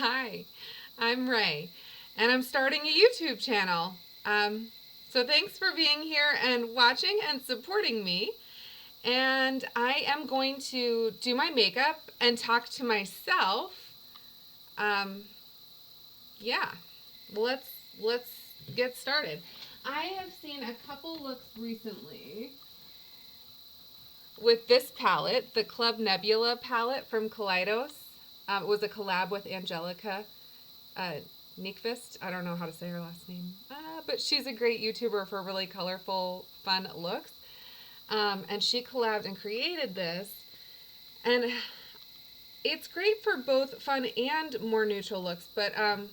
Hi, I'm Ray, and I'm starting a YouTube channel. So thanks for being here and watching and supporting me. And I am going to do my makeup and talk to myself. Um, yeah, let's get started. I have seen a couple looks recently with this palette, the Club Nebula palette from Kaleidos. It was a collab with Angelica. Nyqvist. I don't know how to say her last name, but she's a great YouTuber for really colorful, fun looks. And she collabed and created this, and it's great for both fun and more neutral looks. But I'm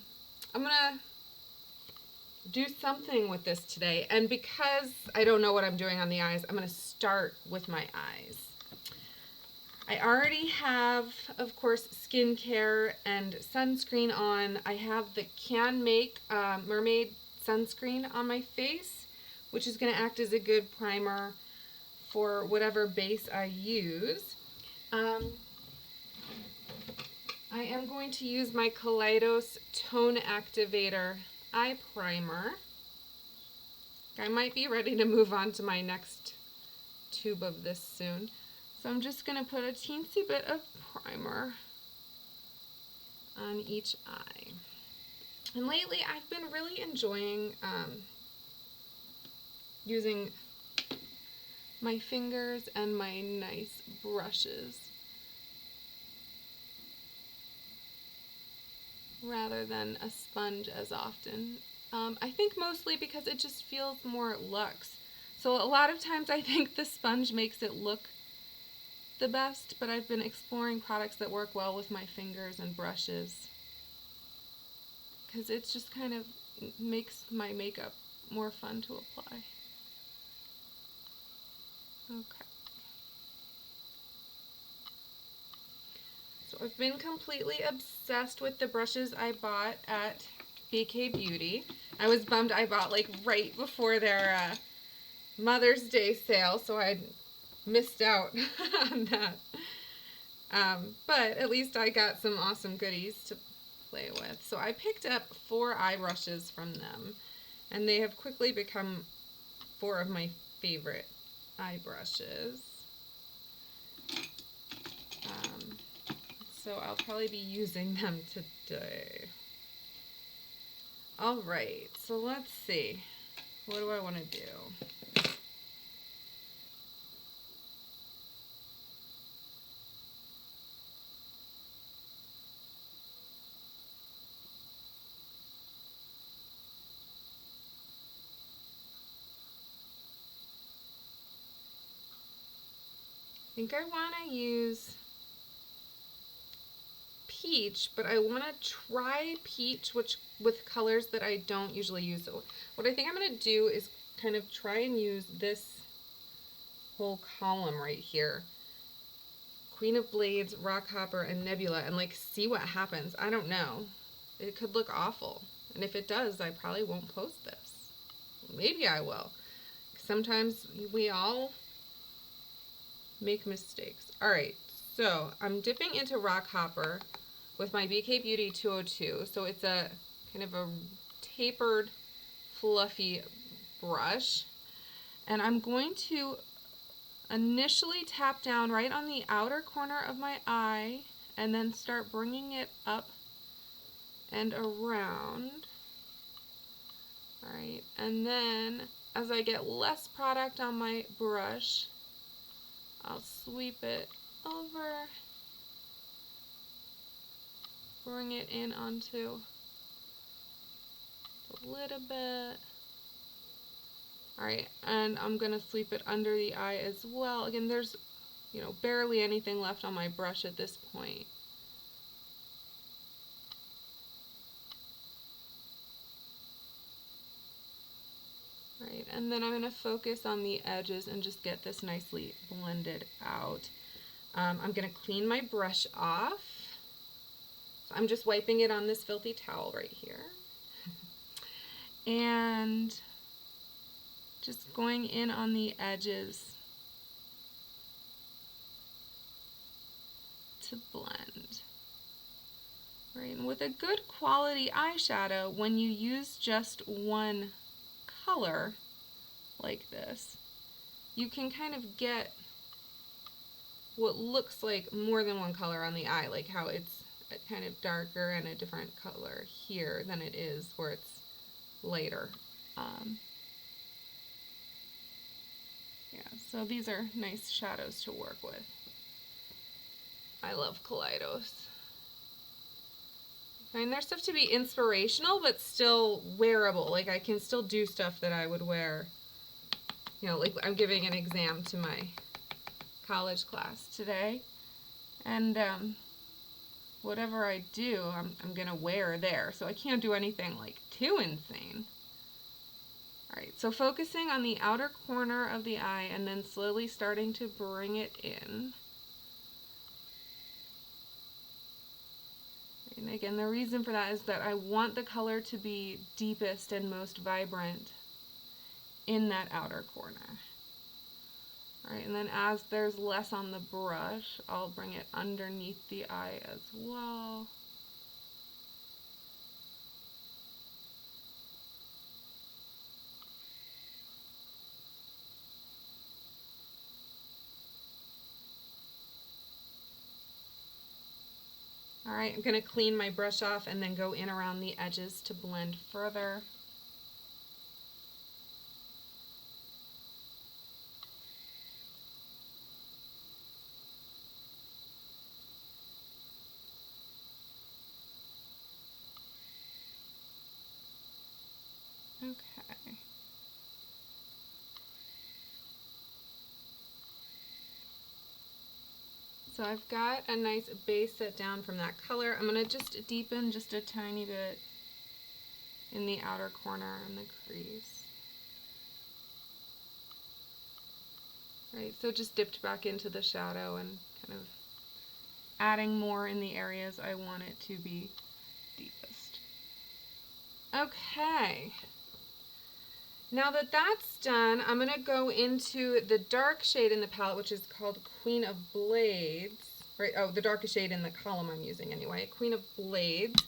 gonna do something with this today, and because I don't know what I'm doing on the eyes, I'm gonna start with my eyes. I already have, of course, skincare and sunscreen on. I have the Can Make Mermaid sunscreen on my face, which is going to act as a good primer for whatever base I use. I am going to use my Kaleidos Tone Activator Eye Primer. I might be ready to move on to my next tube of this soon. So I'm just going to put a teensy bit of primer on each eye. And lately I've been really enjoying using my fingers and my nice brushes rather than a sponge as often. I think mostly because it just feels more luxe. So a lot of times I think the sponge makes it look the best, but I've been exploring products that work well with my fingers and brushes because it just kind of makes my makeup more fun to apply. Okay. So I've been completely obsessed with the brushes I bought at BK Beauty. I was bummed I bought like right before their Mother's Day sale, so I missed out on that. But at least I got some awesome goodies to play with. So I picked up 4 eye brushes from them, and they have quickly become 4 of my favorite eye brushes. So I'll probably be using them today. Alright, so let's see. What do I want to do? I think I want to use peach, but I want to try peach with colors that I don't usually use. So what I think I'm going to do is kind of try and use this whole column right here. Queen of Blades, Rockhopper, and Nebula, and like see what happens. I don't know. It could look awful. And if it does, I probably won't post this. Maybe I will. Sometimes we all make mistakes. Alright, so I'm dipping into Rockhopper with my BK Beauty 202. So it's a kind of a tapered, fluffy brush. And I'm going to initially tap down right on the outer corner of my eye and then start bringing it up and around. Alright, and then as I get less product on my brush, I'll sweep it over, bring it in onto a little bit. Alright, and I'm going to sweep it under the eye as well. Again, there's, barely anything left on my brush at this point. Alright, and then I'm going to focus on the edges and just get this nicely blended out. I'm going to clean my brush off. So I'm just wiping it on this filthy towel right here. And just going in on the edges to blend. Right, and with a good quality eyeshadow, when you use just one color like this, you can kind of get what looks like more than one color on the eye, like how it's kind of darker and a different color here than it is where it's lighter. Yeah, so these are nice shadows to work with. I love Kaleidos. I find their stuff to be inspirational, but still wearable. Like, I can still do stuff that I would wear. You know, like I'm giving an exam to my college class today. And whatever I do, I'm going to wear there. So I can't do anything like too insane. Alright, so focusing on the outer corner of the eye and then slowly starting to bring it in. And again, the reason for that is that I want the color to be deepest and most vibrant in that outer corner. Alright, and then as there's less on the brush, I'll bring it underneath the eye as well. Alright, I'm going to clean my brush off and then go in around the edges to blend further. Okay. So I've got a nice base set down from that color. I'm going to just deepen just a tiny bit in the outer corner and the crease. Right, so just dipped back into the shadow and kind of adding more in the areas I want it to be deepest. Okay. Now that that's done, I'm going to go into the dark shade in the palette, which is called Queen of Blades. Right, oh, the darkest shade in the column I'm using anyway, Queen of Blades.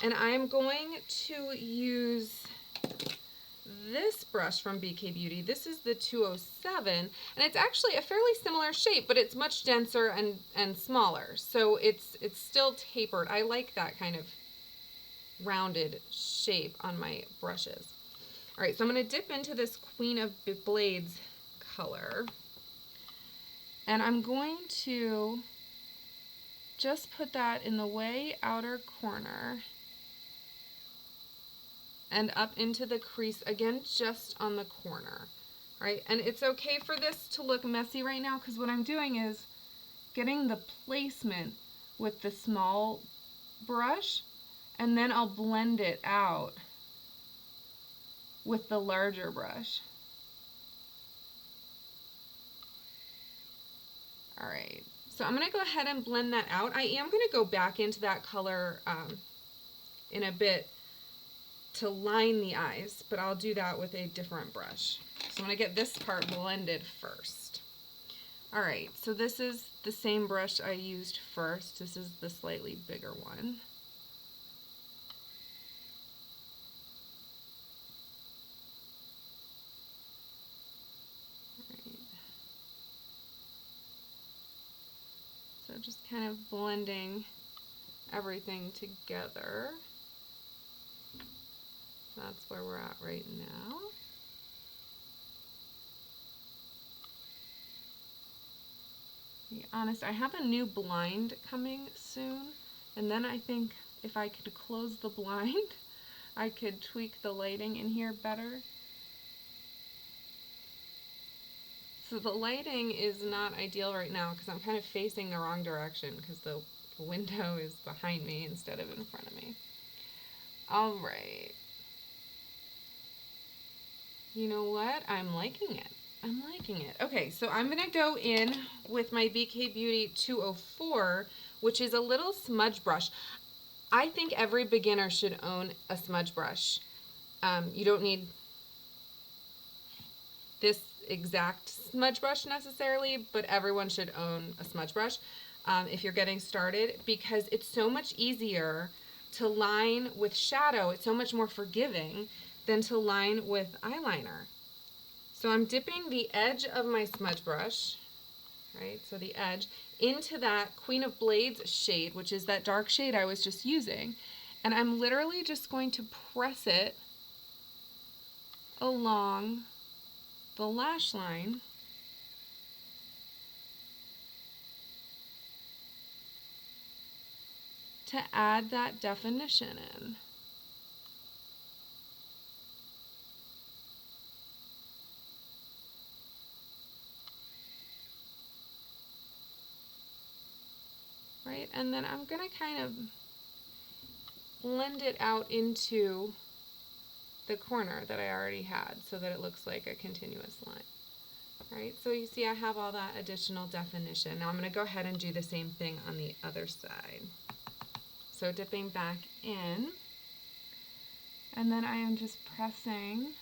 And I'm going to use this brush from BK Beauty. This is the 207, and it's actually a fairly similar shape, but it's much denser and smaller. So it's still tapered. I like that kind of rounded shape on my brushes. All right, so I'm going to dip into this Queen of Blades color, and I'm going to just put that in the way outer corner and up into the crease, again, just on the corner, right? And it's okay for this to look messy right now, because what I'm doing is getting the placement with the small brush, and then I'll blend it out with the larger brush. All right, so I'm going to go ahead and blend that out. I am going to go back into that color in a bit to line the eyes, but I'll do that with a different brush. So I'm going to get this part blended first. All right, so this is the same brush I used first. This is the slightly bigger one. So just kind of blending everything together. That's where we're at right now. To be honest, I have a new blind coming soon, and then I think if I could close the blind, I could tweak the lighting in here better. So the lighting is not ideal right now because I'm kind of facing the wrong direction because the window is behind me instead of in front of me. All right. You know what? I'm liking it. I'm liking it. Okay, so I'm going to go in with my BK Beauty 204, which is a little smudge brush. I think every beginner should own a smudge brush. You don't need this exact smudge brush necessarily, but everyone should own a smudge brush if you're getting started, because it's so much easier to line with shadow. It's so much more forgiving than to line with eyeliner. So I'm dipping the edge of my smudge brush, right, so the edge, into that Queen of Blades shade, which is that dark shade I was just using. And I'm literally just going to press it along the lash line to add that definition in. Right, and then I'm going to kind of blend it out into the corner that I already had so that it looks like a continuous line. Right, so you see I have all that additional definition. Now I'm going to go ahead and do the same thing on the other side. So dipping back in, and then I am just pressing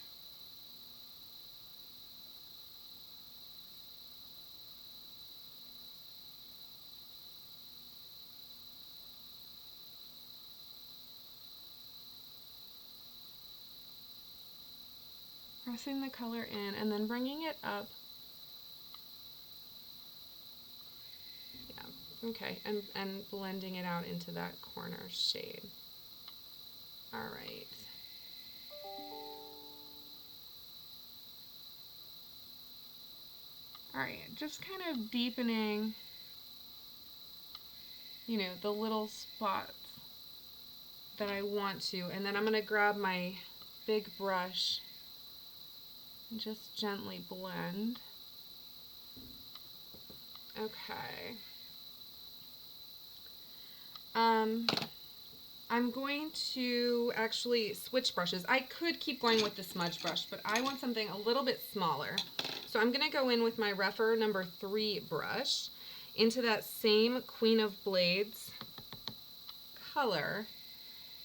the color in and then bringing it up. Yeah, okay, and blending it out into that corner shade. All right. All right, just kind of deepening, you know, the little spots that I want to, and then I'm going to grab my big brush and just gently blend. Okay. I'm going to actually switch brushes. I could keep going with the smudge brush, but I want something a little bit smaller. So I'm going to go in with my rougher number 3 brush into that same Queen of Blades color,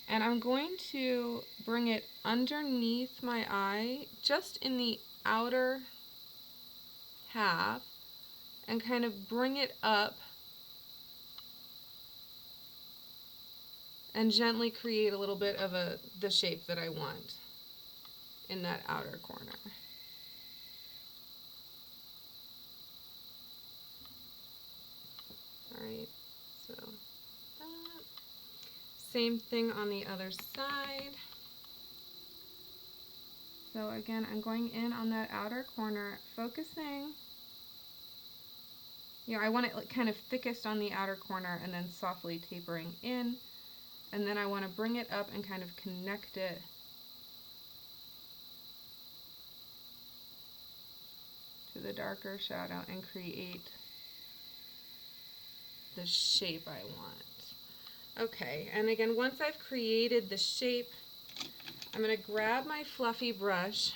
and I'm going to bring it underneath my eye, just in the outer half, and kind of bring it up and gently create a little bit of the shape that I want in that outer corner. All right, so that. Same thing on the other side. So again, I'm going in on that outer corner, focusing. You know, I want it like kind of thickest on the outer corner and then softly tapering in. And then I want to bring it up and kind of connect it to the darker shadow and create the shape I want. Okay, and again, once I've created the shape, I'm going to grab my fluffy brush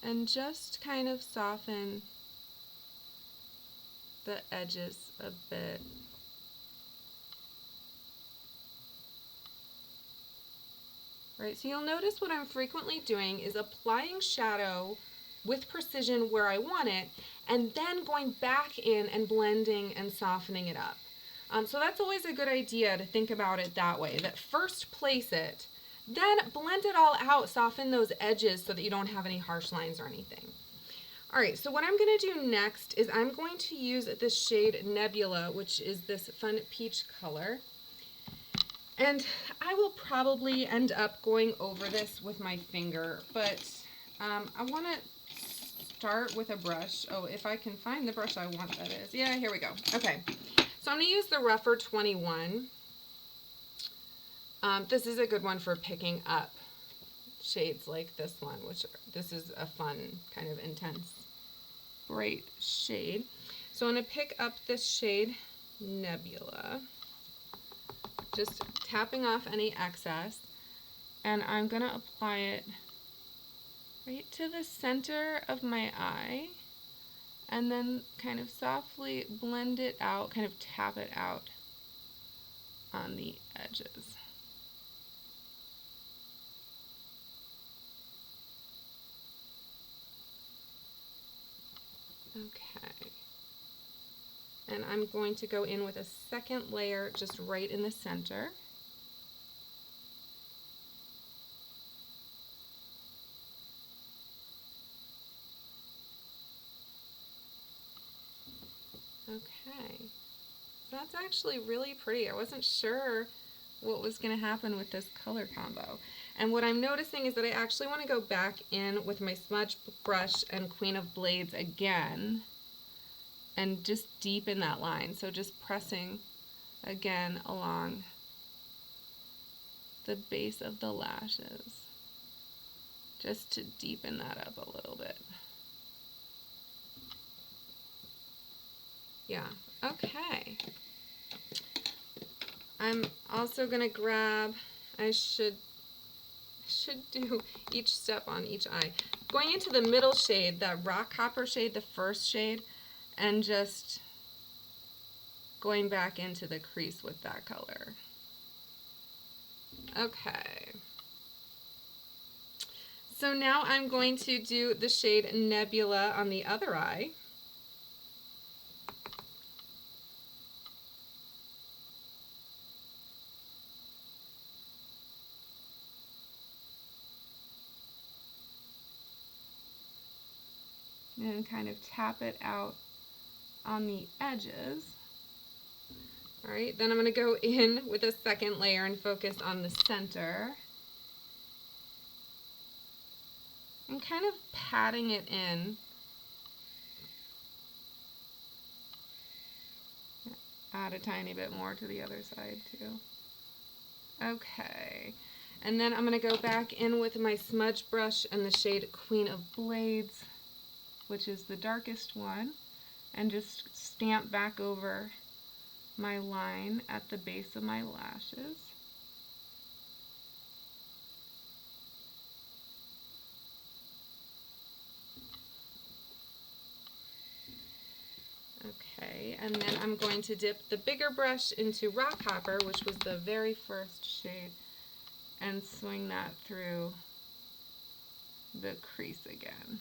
and just kind of soften the edges a bit. Right, so you'll notice what I'm frequently doing is applying shadow with precision where I want it, and then going back in and blending and softening it up. So that's always a good idea to think about it that way, that first place it, then blend it all out, soften those edges so that you don't have any harsh lines or anything. All right, so what I'm going to do next is I'm going to use this shade Nebula, which is this fun peach color. And I will probably end up going over this with my finger, but I want to start with a brush. Oh, if I can find the brush I want, that is. Yeah, here we go. Okay, so I'm going to use the rougher 21. This is a good one for picking up shades like this one, this is a fun, kind of intense, bright shade. So I'm going to pick up this shade Nebula, just tapping off any excess, and I'm going to apply it right to the center of my eye, and then kind of softly blend it out, kind of tap it out on the edges. Okay. And I'm going to go in with a second layer just right in the center. That's actually really pretty. I wasn't sure what was going to happen with this color combo. And what I'm noticing is that I actually want to go back in with my smudge brush and Queen of Blades again and just deepen that line. So just pressing again along the base of the lashes just to deepen that up a little bit. Yeah, okay. I'm also going to grab, I should do each step on each eye. Going into the middle shade, that rock copper shade, the first shade, and just going back into the crease with that color. Okay. So now I'm going to do the shade Nebula on the other eye. And kind of tap it out on the edges. All right, then I'm going to go in with a second layer and focus on the center. And kind of patting it in. Add a tiny bit more to the other side too. Okay, and then I'm going to go back in with my smudge brush and the shade Queen of Blades, which is the darkest one, and just stamp back over my line at the base of my lashes. Okay, and then I'm going to dip the bigger brush into rock copper, which was the very first shade, and swing that through the crease again.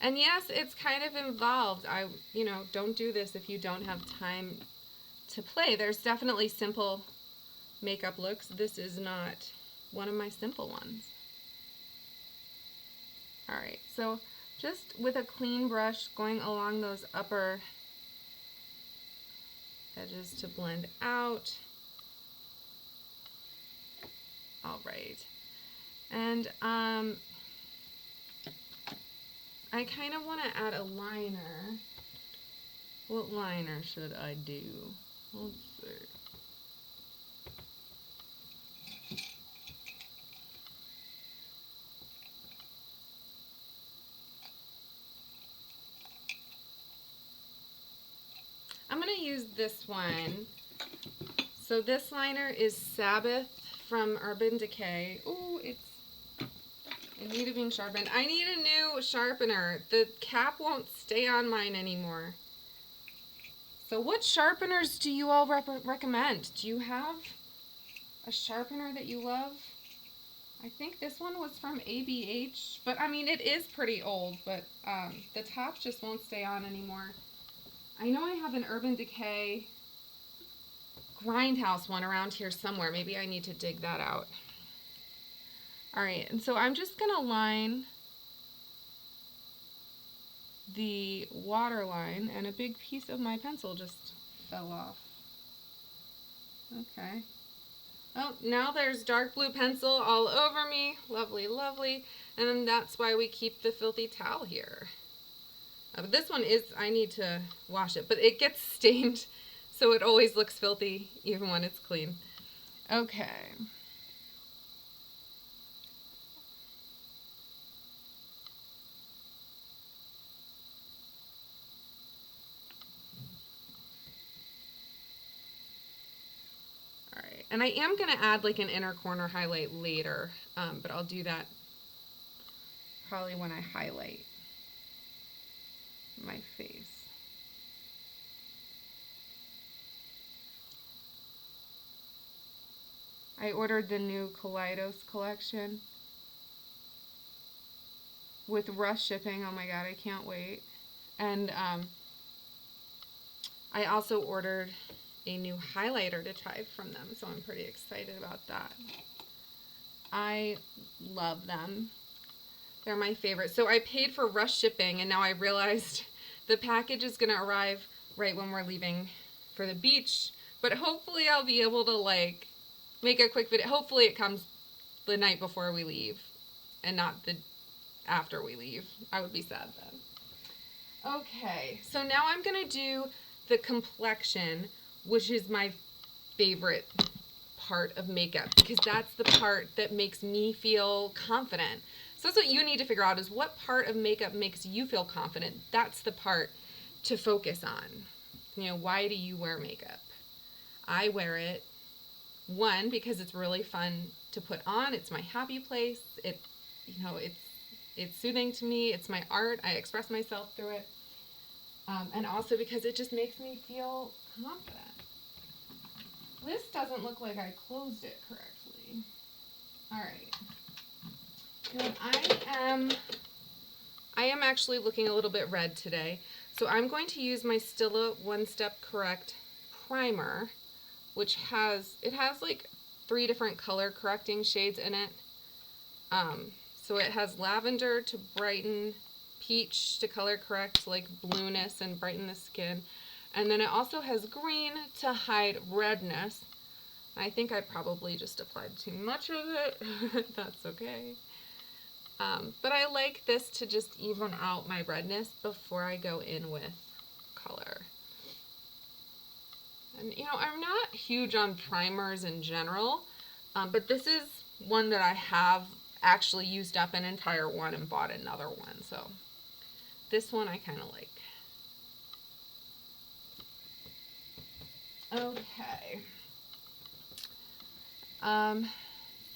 And yes, it's kind of involved. Don't do this if you don't have time to play. There's definitely simple makeup looks. This is not one of my simple ones. All right, so just with a clean brush going along those upper edges to blend out. All right, and I kind of want to add a liner. What liner should I do? Let's see. I'm going to use this one. So this liner is Sabbath from Urban Decay. Oh, it's in need of being sharpened. I need a new sharpener. The cap won't stay on mine anymore. So what sharpeners do you all recommend? Do you have a sharpener that you love? I think this one was from ABH, but I mean, it is pretty old, but the top just won't stay on anymore. I know I have an Urban Decay Grindhouse one around here somewhere. Maybe I need to dig that out. All right, and so I'm just gonna line the water line, and a big piece of my pencil just fell off. Okay. Oh, now there's dark blue pencil all over me. Lovely, lovely. And then that's why we keep the filthy towel here. But this one is, I need to wash it, but it gets stained, so it always looks filthy even when it's clean. Okay. All right, and I am going to add like an inner corner highlight later, but I'll do that probably when I highlight my face. I ordered the new Kaleidos collection with rush shipping. Oh my god, I can't wait. And I also ordered a new highlighter to try from them, so I'm pretty excited about that. I love them. They're my favorite. So I paid for rush shipping, and now I realized the package is going to arrive right when we're leaving for the beach. But hopefully I'll be able to, like, make a quick video. Hopefully it comes the night before we leave and not the after we leave. I would be sad then. Okay, so now I'm going to do the complexion, which is my favorite part of makeup, because that's the part that makes me feel confident. So that's what you need to figure out, is what part of makeup makes you feel confident. That's the part to focus on. You know, why do you wear makeup? I wear it, one, because it's really fun to put on. It's my happy place. It, you know, it's soothing to me. It's my art. I express myself through it. And also because it just makes me feel confident. This doesn't look like I closed it correctly. All right. Now I am actually looking a little bit red today. So I'm going to use my Stila One Step Correct primer, which has like 3 different color correcting shades in it. So it has lavender to brighten, peach to color correct like blueness and brighten the skin. And then it also has green to hide redness. I think I probably just applied too much of it. That's okay. But I like this to just even out my redness before I go in with color. And, you know, I'm not huge on primers in general, but this is one that I have actually used up an entire one and bought another one. So this one I kind of like. Okay.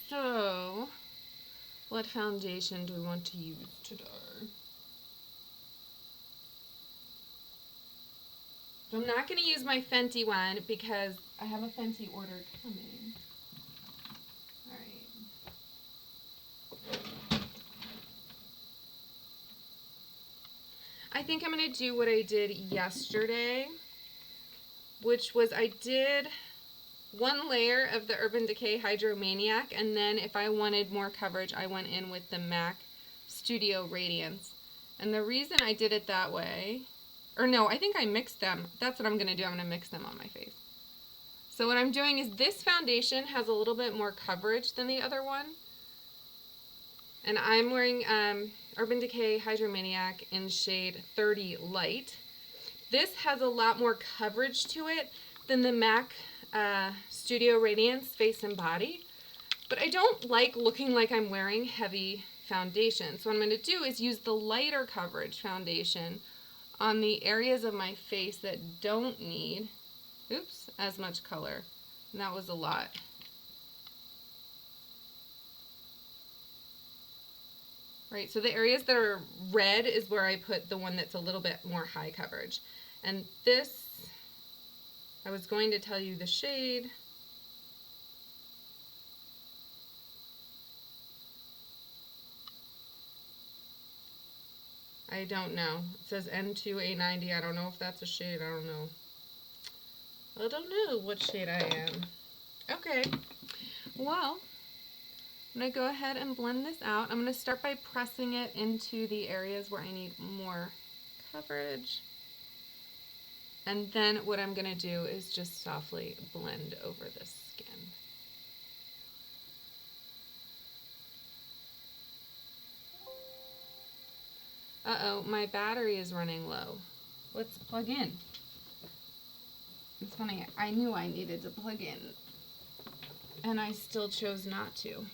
So what foundation do we want to use today? So I'm not going to use my Fenty one because I have a Fenty order coming. Alright. I think I'm going to do what I did yesterday, which was I did one layer of the Urban Decay Hydromaniac, and then if I wanted more coverage, I went in with the MAC Studio Radiance. And the reason I did it that way, or no, I think I mixed them. That's what I'm going to do. I'm going to mix them on my face. So what I'm doing is this foundation has a little bit more coverage than the other one. And I'm wearing Urban Decay Hydromaniac in shade 30 Light. This has a lot more coverage to it than the MAC Studio Radiance Face and Body, but I don't like looking like I'm wearing heavy foundation. So what I'm going to do is use the lighter coverage foundation on the areas of my face that don't need, as much color. And that was a lot. Right, so the areas that are red is where I put the one that's a little bit more high coverage. And this, I was going to tell you the shade. I don't know. It says N2A90. I don't know if that's a shade. I don't know. I don't know what shade I am. Okay. Well, I'm going to go ahead and blend this out. I'm going to start by pressing it into the areas where I need more coverage. And then what I'm going to do is just softly blend over the skin. Uh-oh, my battery is running low. Let's plug in. It's funny, I knew I needed to plug in, and I still chose not to.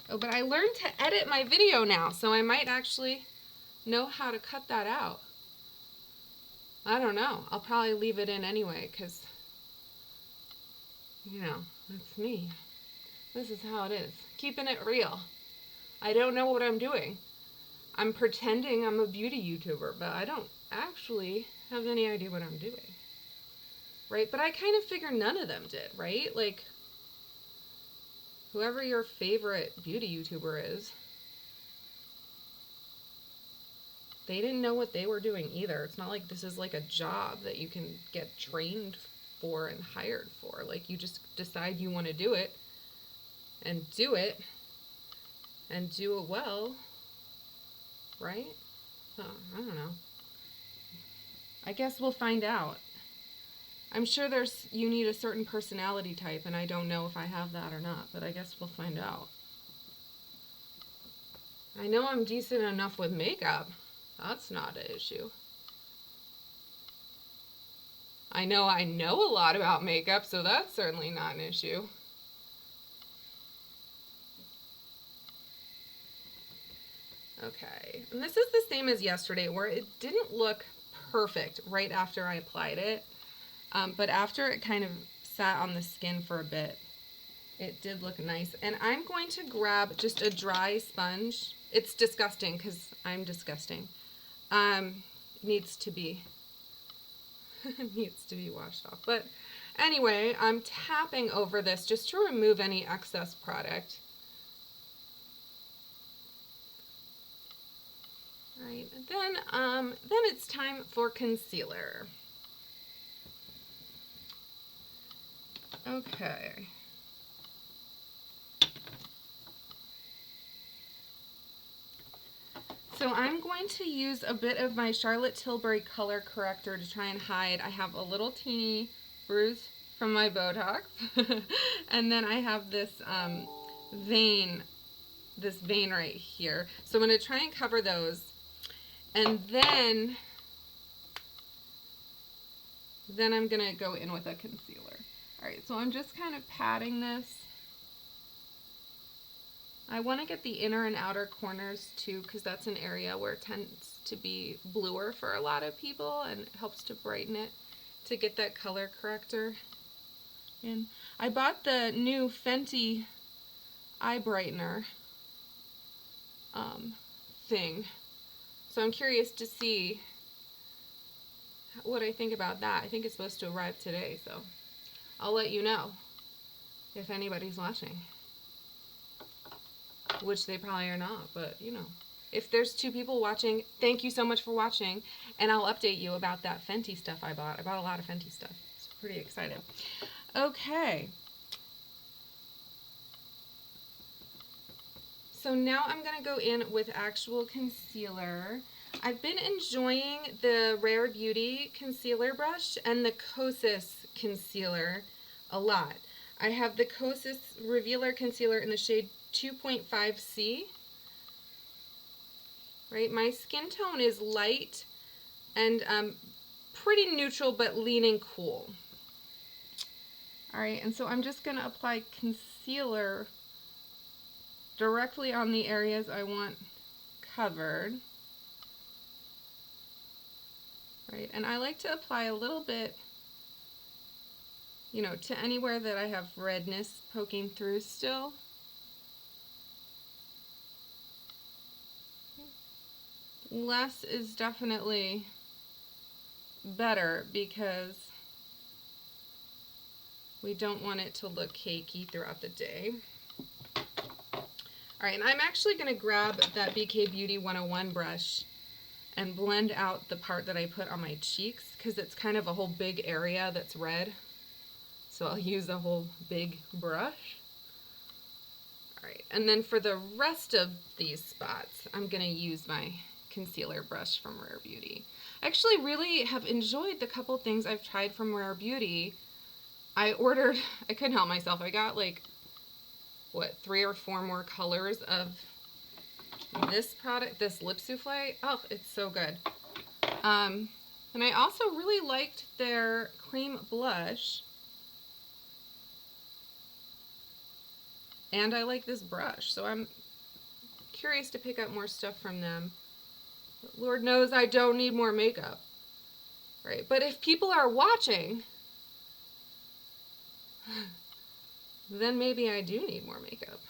Oh, but I learned to edit my video now, so I might actually know how to cut that out. I don't know. I'll probably leave it in anyway, because, you know, that's me. This is how it is. Keeping it real. I don't know what I'm doing. I'm pretending I'm a beauty YouTuber, but I don't actually have any idea what I'm doing. Right? But I kind of figure none of them did, right? Like, whoever your favorite beauty YouTuber is, they didn't know what they were doing either. It's not like this is like a job that you can get trained for and hired for. Like, you just decide you want to do it and do it well. right? Oh, I don't know. I guess we'll find out. I'm sure you need a certain personality type, and I don't know if I have that or not, but I guess we'll find out. I know I'm decent enough with makeup. That's not an issue. I know a lot about makeup, so that's certainly not an issue. Okay, and this is the same as yesterday, where it didn't look perfect right after I applied it, but after it kind of sat on the skin for a bit, it did look nice. And I'm going to grab just a dry sponge. It's disgusting because I'm disgusting. Needs to be washed off. But anyway, I'm tapping over this just to remove any excess product. Right, and then it's time for concealer. Okay. So I'm going to use a bit of my Charlotte Tilbury color corrector to try and hide. I have a little teeny bruise from my Botox. And then I have this vein right here. So I'm going to try and cover those. And then I'm going to go in with a concealer. All right, so I'm just kind of patting this. I want to get the inner and outer corners too, because that's an area where it tends to be bluer for a lot of people, and it helps to brighten it to get that color corrector in. I bought the new Fenty eye brightener thing, so I'm curious to see what I think about that. I think it's supposed to arrive today, so I'll let you know if anybody's watching. Which they probably are not, but you know. If there's 2 people watching, thank you so much for watching, and I'll update you about that Fenty stuff I bought. I bought a lot of Fenty stuff. It's pretty excited. Okay. So now I'm going to go in with actual concealer. I've been enjoying the Rare Beauty concealer brush and the Kosas concealer a lot. I have the Kosas Revealer Concealer in the shade 2.5C. Right, my skin tone is light and pretty neutral but leaning cool. Alright, and so I'm just going to apply concealer directly on the areas I want covered. Right, and I like to apply a little bit, you know, to anywhere that I have redness poking through still. Less is definitely better because we don't want it to look cakey throughout the day. Alright, and I'm actually going to grab that BK Beauty 101 brush and blend out the part that I put on my cheeks, because it's kind of a whole big area that's red. So I'll use a whole big brush. Alright, and then for the rest of these spots, I'm going to use my concealer brush from Rare Beauty. I actually really have enjoyed the couple things I've tried from Rare Beauty. I couldn't help myself. I got like, what, 3 or 4 more colors of this product, this lip souffle. Oh, it's so good. And I also really liked their cream blush. And I like this brush, so I'm curious to pick up more stuff from them. But Lord knows I don't need more makeup, right? But if people are watching, then maybe I do need more makeup.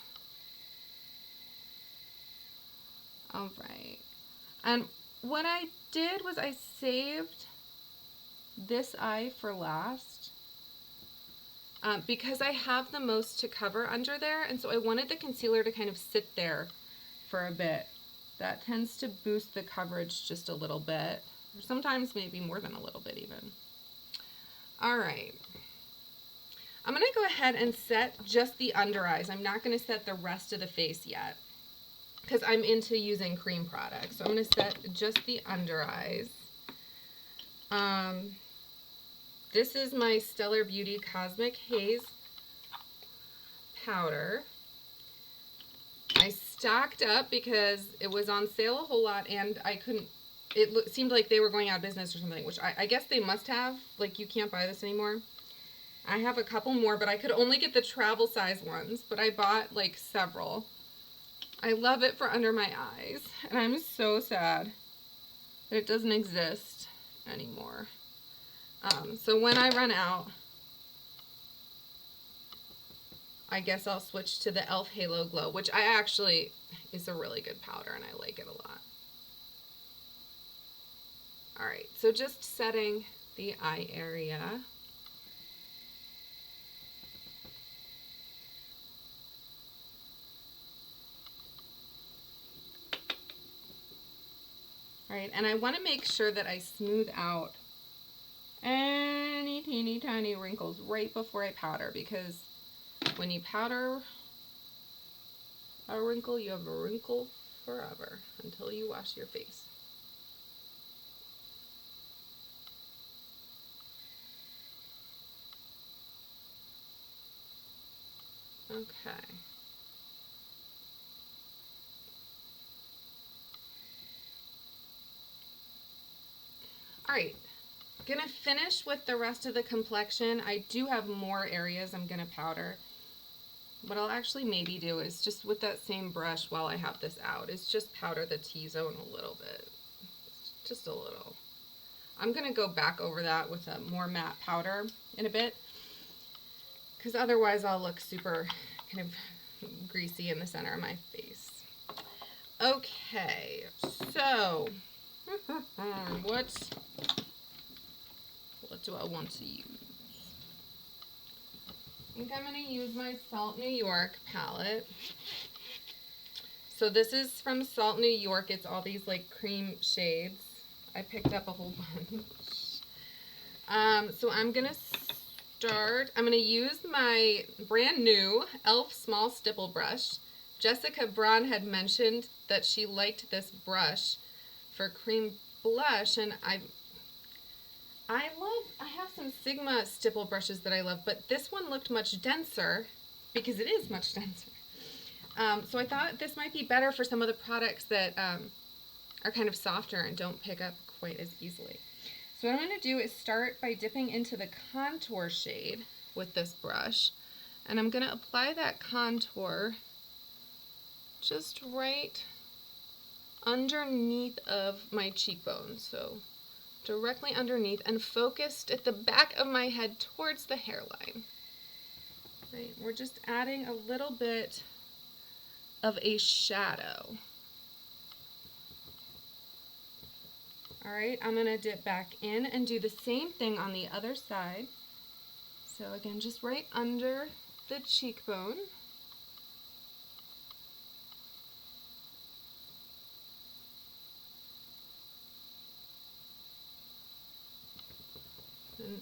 All right. And what I did was I saved this eye for last because I have the most to cover under there, and so I wanted the concealer to kind of sit there for a bit. That tends to boost the coverage just a little bit, or sometimes maybe more than a little bit even. All right. I'm going to go ahead and set just the under eyes. I'm not going to set the rest of the face yet. because I'm into using cream products. So I'm going to set just the under eyes. This is my Stellar Beauty Cosmic Haze powder. I stocked up because it was on sale a whole lot, and I couldn't, it seemed like they were going out of business or something, which I guess they must have. Like, you can't buy this anymore. I have a couple more, but I could only get the travel size ones, but I bought like several. I love it for under my eyes, and I'm so sad that it doesn't exist anymore. So when I run out, I guess I'll switch to the e.l.f. Halo Glow, which is a really good powder, and I like it a lot. Alright, so just setting the eye area. Alright, and I want to make sure that I smooth out any teeny tiny wrinkles right before I powder, because when you powder a wrinkle, you have a wrinkle forever until you wash your face. Okay. Alright, gonna finish with the rest of the complexion. I do have more areas I'm gonna powder. What I'll actually maybe do is just with that same brush while I have this out, is just powder the T-zone a little bit. Just a little. I'm gonna go back over that with a more matte powder in a bit, because otherwise I'll look super kind of greasy in the center of my face. Okay, so what do I want to use? I think I'm going to use my Salt New York palette. So this is from Salt New York. It's all these like cream shades. I picked up a whole bunch. So I'm going to use my brand new e.l.f. Small Stipple Brush. Jessica Braun had mentioned that she liked this brush for cream blush, and I have some Sigma stipple brushes that I love, but this one looked much denser, because it is much denser. So I thought this might be better for some of the products that are kind of softer and don't pick up quite as easily. So what I'm going to do is start by dipping into the contour shade with this brush, and I'm going to apply that contour just right underneath of my cheekbone, so directly underneath, and focused at the back of my head towards the hairline. Right, we're just adding a little bit of a shadow. Alright, I'm going to dip back in and do the same thing on the other side. So again, just right under the cheekbone. And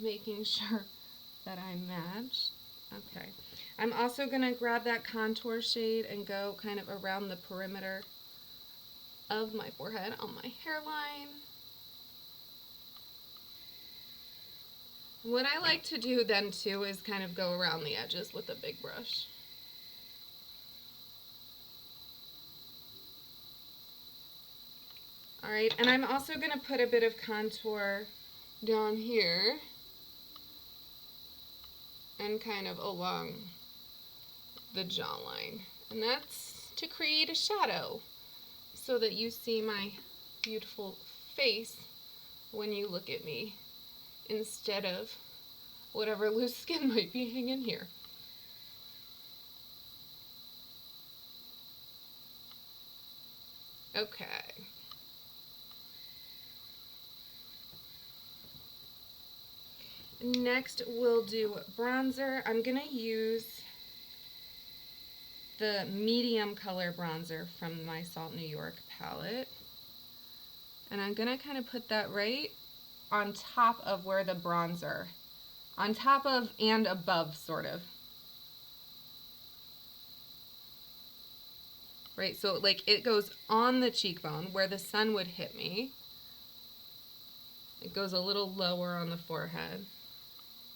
making sure that I match. Okay. I'm also going to grab that contour shade and go kind of around the perimeter of my forehead on my hairline. What I like to do then too is kind of go around the edges with a big brush. Alright, and I'm also going to put a bit of contour down here and kind of along the jawline. And that's to create a shadow so that you see my beautiful face when you look at me instead of whatever loose skin might be hanging here. Okay. Next, we'll do bronzer. I'm going to use the medium color bronzer from my Salt New York palette. And I'm going to kind of put that right on top of where the bronzer, on top of and above, sort of. right? So like it goes on the cheekbone where the sun would hit me. It goes a little lower on the forehead,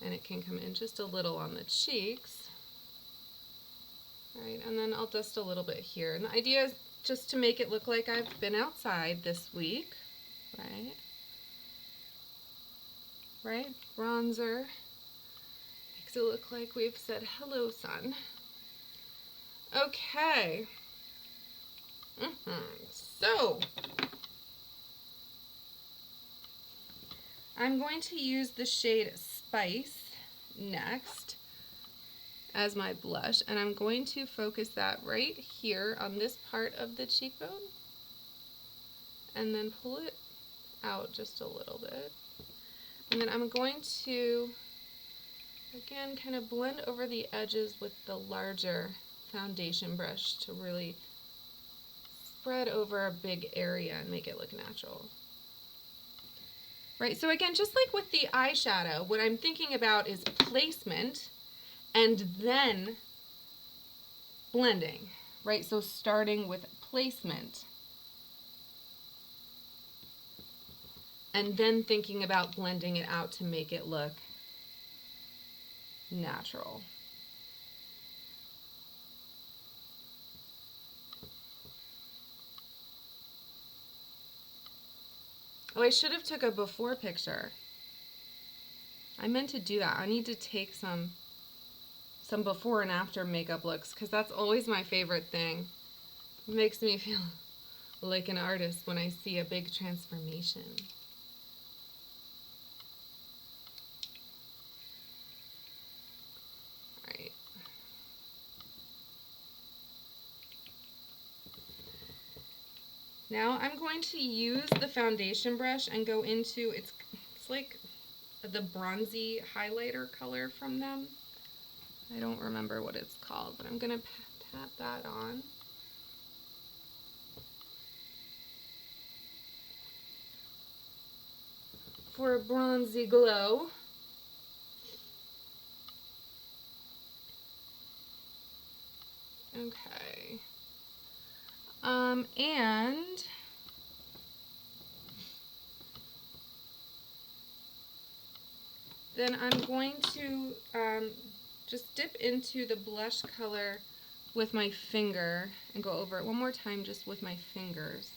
and it can come in just a little on the cheeks. Right, and then I'll dust a little bit here. And the idea is just to make it look like I've been outside this week, right? Right, bronzer makes it look like we've said hello, sun. Okay. So, I'm going to use the shade Spice next as my blush, and I'm going to focus that right here on this part of the cheekbone, and then pull it out just a little bit. And then I'm going to, again, kind of blend over the edges with the larger foundation brush to really spread over a big area and make it look natural. Right, so again, just like with the eyeshadow, what I'm thinking about is placement and then blending, right? So starting with placement and then thinking about blending it out to make it look natural. Oh, I should have took a before picture. I meant to do that. I need to take some before and after makeup looks, because that's always my favorite thing. It makes me feel like an artist when I see a big transformation. All right. Now I'm going to use the foundation brush and go into, it's like the bronzy highlighter color from them. I don't remember what it's called, but I'm going to pat that on. For a bronzy glow. Okay. And then I'm going to just dip into the blush color with my finger and go over it one more time just with my fingers.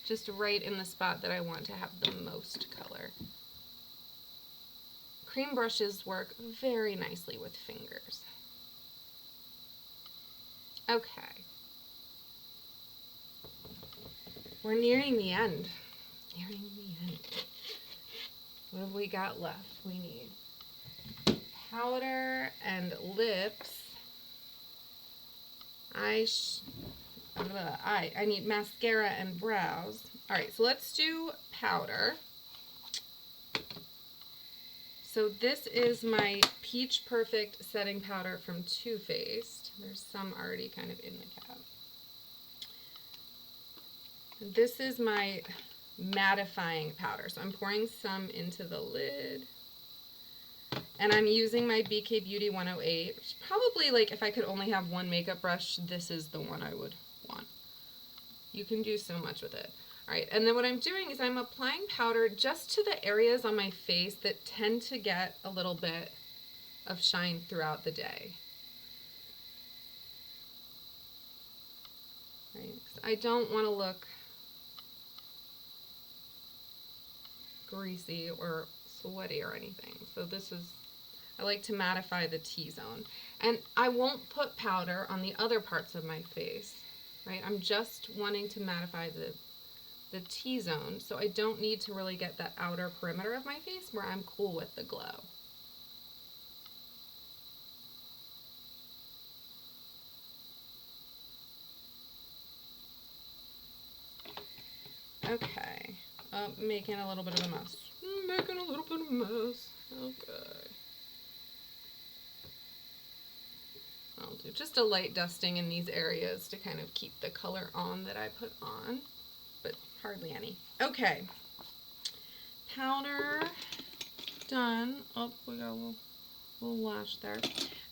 Just right in the spot that I want to have the most color. Cream brushes work very nicely with fingers. Okay. We're nearing the end. Nearing the end. What have we got left? We need powder and lips. I need mascara and brows. All right, so let's do powder. So this is my Peach Perfect setting powder from Too Faced. There's some already kind of in the cap. This is my mattifying powder. So I'm pouring some into the lid. And I'm using my BK Beauty 108, which probably, like, if I could only have one makeup brush, this is the one I would want. You can do so much with it. All right, and then what I'm doing is I'm applying powder just to the areas on my face that tend to get a little bit of shine throughout the day. Right, 'cause I don't want to look greasy or sweaty or anything. So this is, I like to mattify the T-zone. And I won't put powder on the other parts of my face, right? I'm just wanting to mattify the T-zone, so I don't need to really get that outer perimeter of my face where I'm cool with the glow. Okay, making a little bit of a mess. Making a little bit of a mess. Okay. I'll do just a light dusting in these areas to kind of keep the color on that I put on, but hardly any. Okay. Powder done. Oh, we got a little lash there.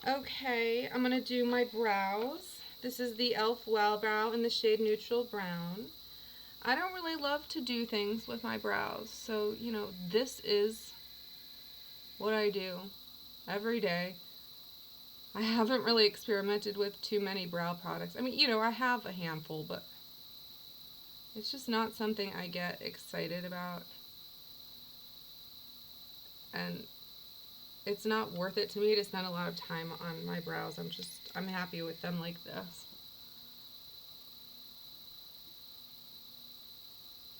Okay, I'm going to do my brows This is the e.l.f. Wow Brow in the shade Neutral Brown. I don't really love to do things with my brows, so, you know, this is what I do every day. I haven't really experimented with too many brow products. I mean, you know, I have a handful, but it's just not something I get excited about. And it's not worth it to me to spend a lot of time on my brows. I'm happy with them like this.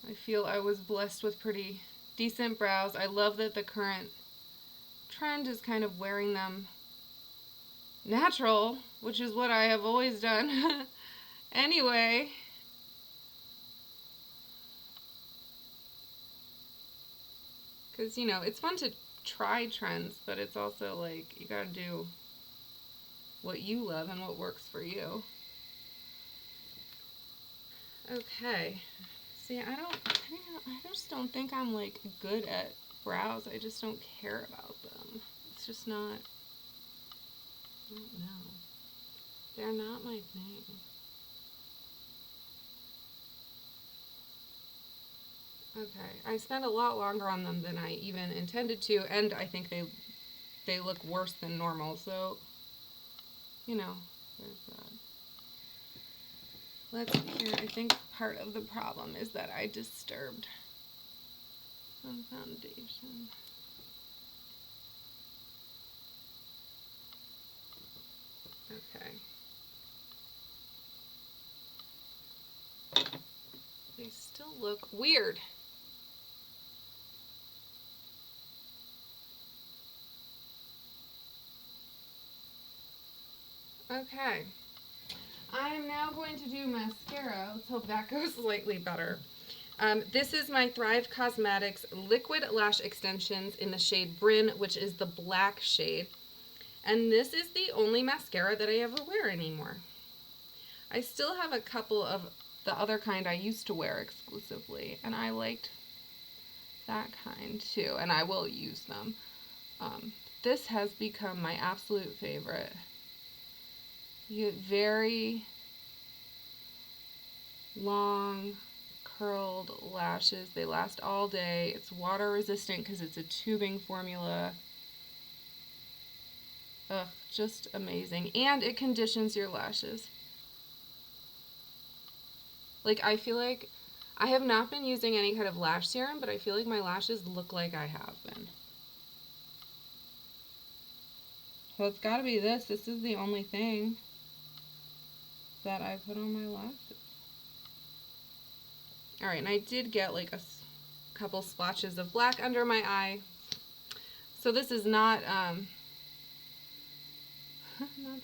I feel I was blessed with pretty decent brows. I love that the current trend is kind of wearing them natural, which is what I have always done. Anyway, because, you know, it's fun to try trends, but it's also like you gotta do what you love and what works for you. Okay. See, I just don't think I'm like good at brows. I just don't care about them. It's just not, I don't know. They're not my thing. Okay, I spent a lot longer on them than I even intended to, and I think they look worse than normal, so, you know, there's that. Let's see here. I think part of the problem is that I disturbed some foundation. Okay. They still look weird. Okay. I am now going to do mascara. Let's hope that goes slightly better. This is my Thrive Cosmetics Liquid Lash Extensions in the shade Bryn, which is the black shade. And this is the only mascara that I ever wear anymore. I still have a couple of the other kind I used to wear exclusively, and I liked that kind too, and I will use them. This has become my absolute favorite. You get very long, curled lashes. They last all day. It's water resistant because it's a tubing formula. Ugh, just amazing. And it conditions your lashes. Like, I feel like I have not been using any kind of lash serum, but I feel like my lashes look like I have been. So it's gotta be this. This is the only thing that I put on my lashes. Alright, and I did get like a couple splotches of black under my eye. So this is not, not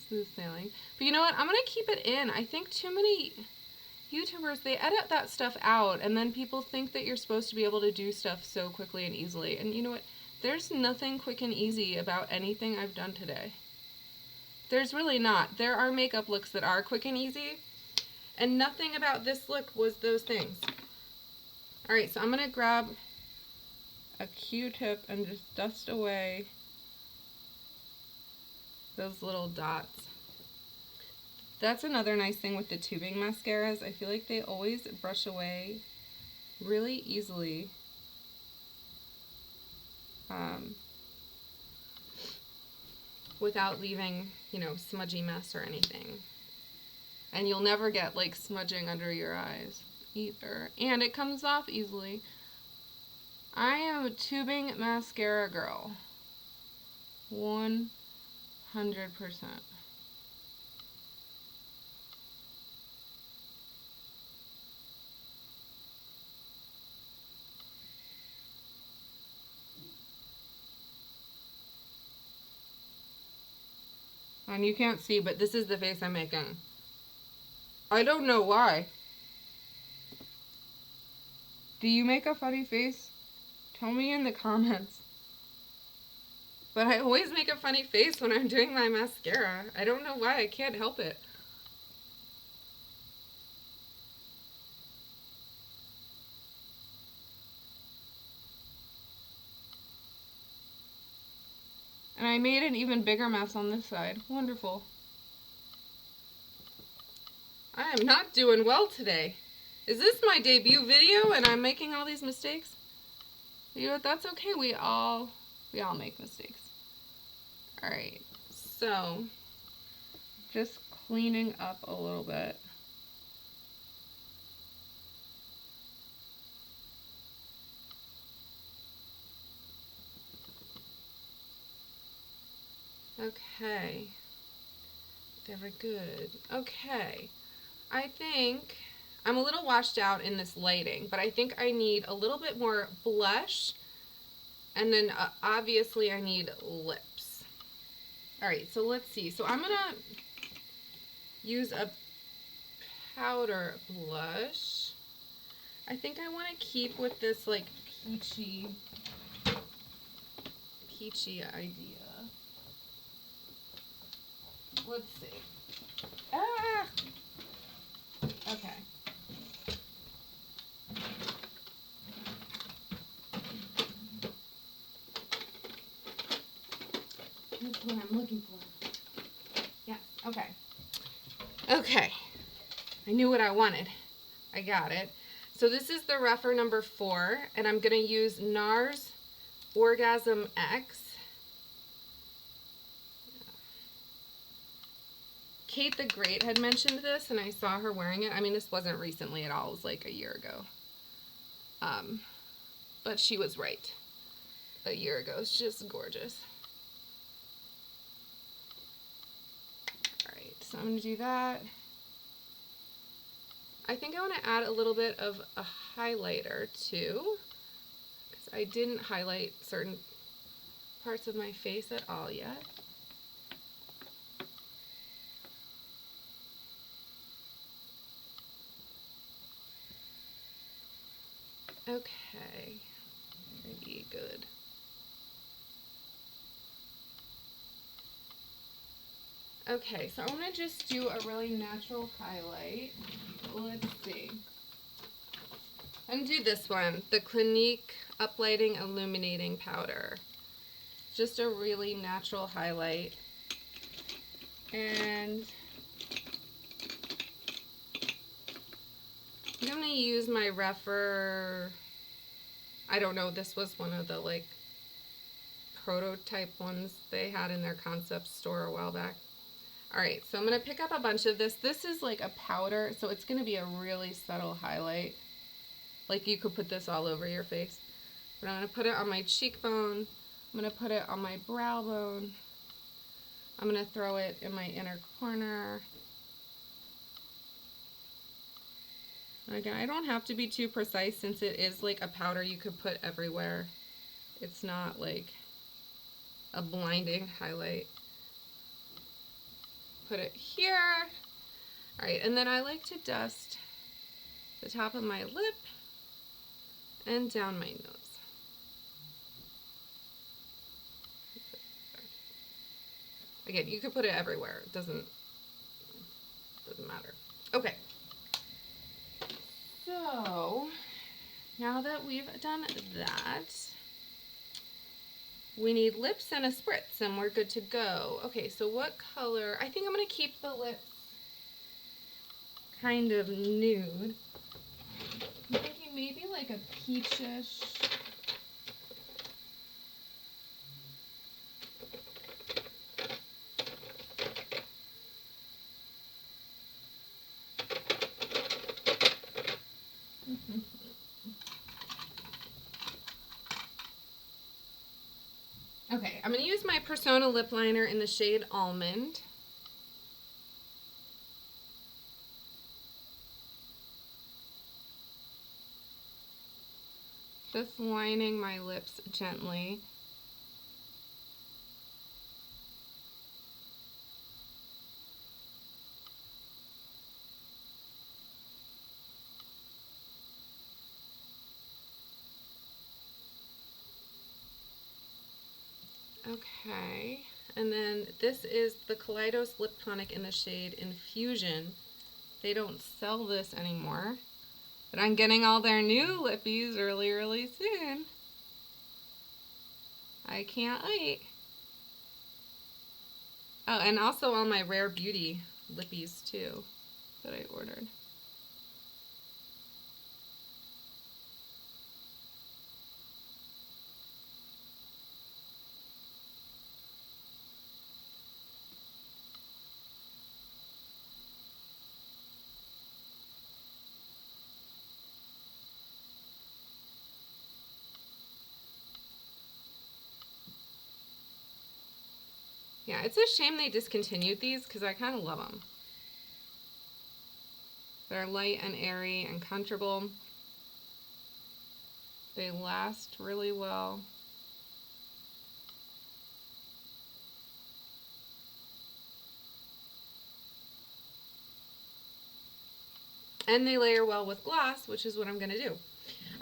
smooth sailing. But you know what? I'm gonna keep it in. I think too many YouTubers, they edit that stuff out, and then people think that you're supposed to be able to do stuff so quickly and easily. And you know what? There's nothing quick and easy about anything I've done today. There's really not. There are makeup looks that are quick and easy, and nothing about this look was those things. Alright, so I'm going to grab a Q-tip and just dust away those little dots. That's another nice thing with the tubing mascaras. I feel like they always brush away really easily. Without leaving, you know, smudgy mess or anything. And you'll never get like smudging under your eyes either. And it comes off easily. I am a tubing mascara girl. 100%. And you can't see, but this is the face I'm making. I don't know why. Do you make a funny face? Tell me in the comments. But I always make a funny face when I'm doing my mascara. I don't know why. I can't help it. And I made an even bigger mess on this side. Wonderful. I'm not doing well today. Is this my debut video and I'm making all these mistakes? You know what, that's okay. We all make mistakes. Alright, so just cleaning up a little bit. Okay. Very good. Okay. I think I'm a little washed out in this lighting, but I think I need a little bit more blush, and then obviously I need lips. Alright, so let's see. So I'm gonna use a powder blush. I think I want to keep with this like peachy idea. Let's see. Ah! Okay. That's what I'm looking for. Yes, okay. Okay. I knew what I wanted. I got it. So this is the rougher number 4, and I'm going to use NARS Orgasm X. Kate the Great had mentioned this, and I saw her wearing it. I mean, this wasn't recently at all. It was like a year ago. But she was right. A year ago. It's just gorgeous. Alright, so I'm going to do that. I think I want to add a little bit of a highlighter, too. Because I didn't highlight certain parts of my face at all yet. Okay, pretty good. Okay, so I'm going to just do a really natural highlight. Let's see. I'm going to do this one, the Clinique Uplighting Illuminating Powder. Just a really natural highlight. And I'm going to use my rougher, I don't know, this was one of the like prototype ones they had in their concept store a while back. Alright, so I'm going to pick up a bunch of this. This is like a powder, so it's going to be a really subtle highlight. Like you could put this all over your face. But I'm going to put it on my cheekbone. I'm going to put it on my brow bone. I'm going to throw it in my inner corner. Again, I don't have to be too precise since it is like a powder you could put everywhere. It's not like a blinding highlight. Put it here. Alright, and then I like to dust the top of my lip and down my nose. Again, you could put it everywhere. It doesn't matter. Okay. So, now that we've done that, we need lips and a spritz, and we're good to go. Okay, so what color? I think I'm going to keep the lips kind of nude. I'm thinking maybe like a peachish. Okay, I'm going to use my Persona lip liner in the shade Almond. Just lining my lips gently. Okay, and then this is the Kaleidos Lip Tonic in the shade Infusion. They don't sell this anymore, but I'm getting all their new lippies really soon. I can't wait. Oh, and also all my Rare Beauty lippies too. that I ordered. Yeah, it's a shame they discontinued these because I kind of love them. They're light and airy and comfortable. They last really well. And they layer well with gloss, which is what I'm going to do.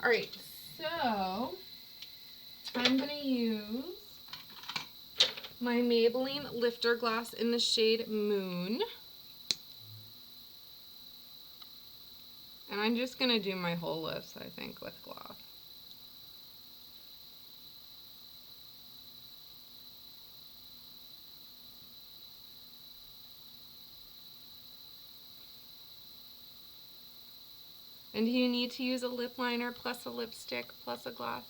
All right, so I'm going to use my Maybelline Lifter Gloss in the shade Moon. And I'm just going to do my whole lips, I think, with gloss. And do you need to use a lip liner plus a lipstick plus a gloss?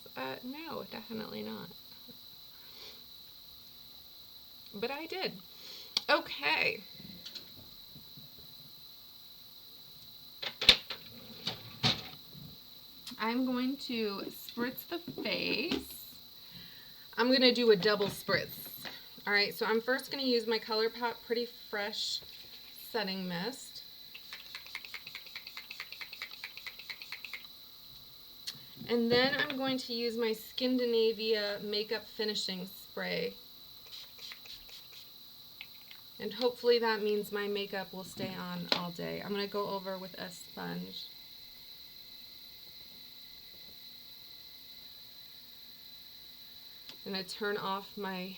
No, definitely not. But I did. Okay. I'm going to spritz the face. I'm going to do a double spritz. All right, so I'm first going to use my ColourPop Pretty Fresh Setting Mist. And then I'm going to use my Skindinavia Makeup Finishing Spray. And hopefully that means my makeup will stay on all day. I'm going to go over with a sponge. I'm going to turn off my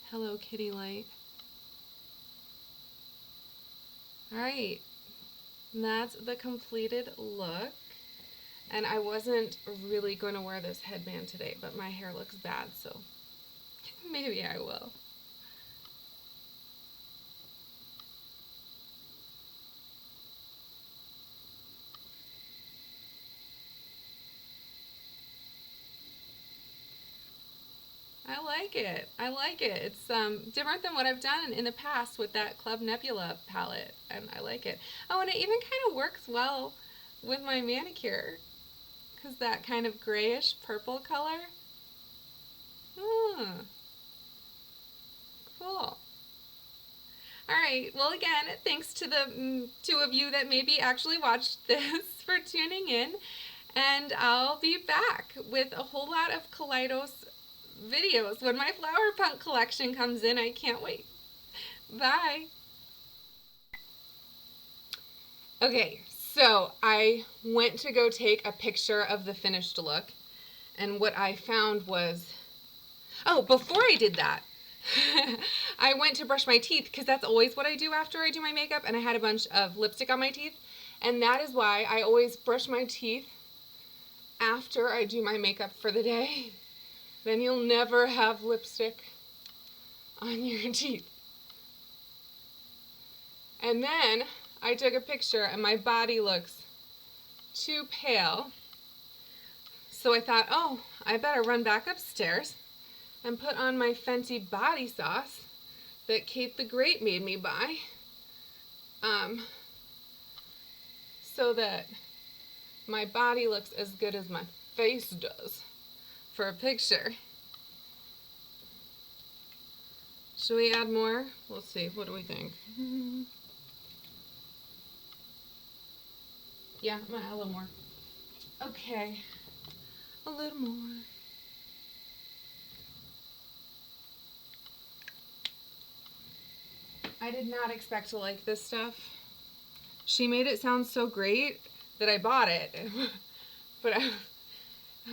Hello Kitty light. Alright, that's the completed look. And I wasn't really going to wear this headband today, but my hair looks bad, so maybe I will. I like it. I like it. It's different than what I've done in the past with that Club Nebula palette, and I like it. Oh, and it even kind of works well with my manicure, because that kind of grayish purple color. Cool. Alright, well again, thanks to the 2 of you that maybe actually watched this for tuning in, and I'll be back with a whole lot of Kaleidos videos when my Flower Punk collection comes in. I can't wait. Bye. Okay, so I went to go take a picture of the finished look, and what I found was, oh, before I did that, I went to brush my teeth, because that's always what I do after I do my makeup, and I had a bunch of lipstick on my teeth, and that is why I always brush my teeth after I do my makeup for the day. Then you'll never have lipstick on your teeth. And then I took a picture and my body looks too pale. So I thought, oh, I better run back upstairs and put on my Fenty body sauce that Kate the Great made me buy. So that my body looks as good as my face does for a picture. Should we add more? We'll see. What do we think? Yeah, I'm gonna add a little more. Okay, a little more. I did not expect to like this stuff. She made it sound so great that I bought it. But I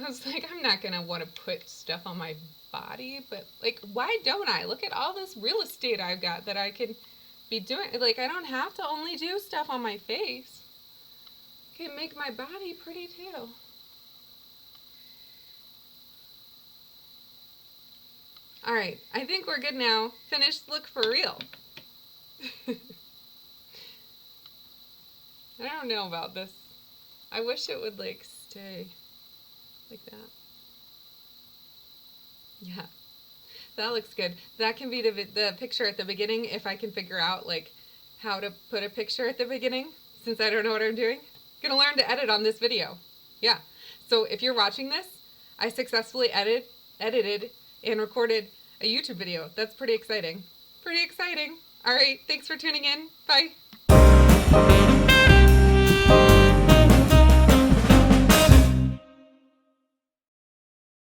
was like, I'm not gonna want to put stuff on my body, but like, why don't I? Look at all this real estate I've got that I could be doing. Like, I don't have to only do stuff on my face. I can make my body pretty too. Alright, I think we're good now. Finished look for real. I don't know about this. I wish it would like stay like that. Yeah, that looks good. That can be the picture at the beginning if I can figure out like how to put a picture at the beginning, since I don't know what I'm doing. I'm gonna learn to edit on this video. Yeah. So if you're watching this, I successfully edited and recorded a YouTube video. That's pretty exciting. Pretty exciting. All right, thanks for tuning in. Bye.